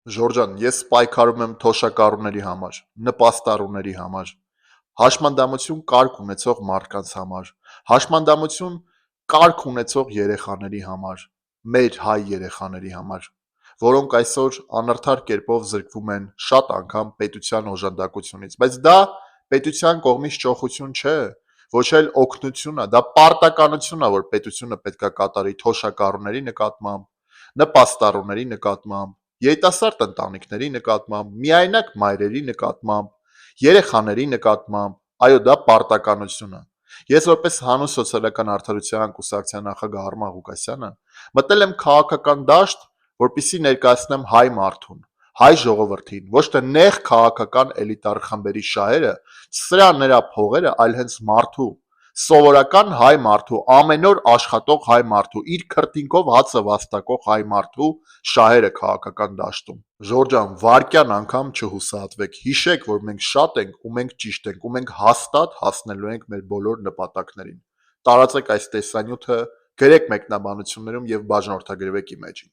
Ժորժան, ես պայքարում եմ թոշակառուների համար, նպաստառուների համար, հաշմանդամություն կարգ ունեցող մարդկանց համար, հաշմանդամություն կարգ ունեցող երեխաների համար, մեր հայ երեխաների համար, որոնք այսօր անարդար կերպով զրկվում են շատ անգամ պետության օժանդակությունից, բայց դա պետության կողմից ճոխություն չէ, ոչ էլ օգնություն է, դա պարտականություն է, որ պետությունը պետք է կատարի թոշակառուների նկատմամբ, նպաստառուների նկատմամբ, երիտասարդ ընտանիքների նկատմամբ, միայնակ մայրերի նկատմամբ, երեխաների նկատմամբ, այո, դա պարտականություն է։ Ես որպես հանուն սոցիալական արդարության կուսակցության նախագահ Արման Ղուկասյանը մտել եմ քաղաքական դաշտ, որպեսզի ներկայացնեմ հայ մարդուն, հայ ժողովրդին, ոչ թե նեղ քաղաքական էլիտար խմբերի շահերը, սրա նրա փողերը, այլ հենց մարդու, սովորական հայ մարդու, ամեն օր աշխատող հայ մարդու, իր քրտինքով հացը վաստակող հայ մարդու շահերը քաղաքական դաշտում։ Ժորժան, վայրկյան անգամ չհուսահատվեք, հիշեք, որ մենք շատ ենք ու մենք ճիշտ ենք ու մենք հաստատ հասնելու ենք մեր բոլոր նպատակներին։ Տարածեք այս տեսանյութը, գրեք մեկնաբանություններում եւ բաժանորդագրվեք իմեջին։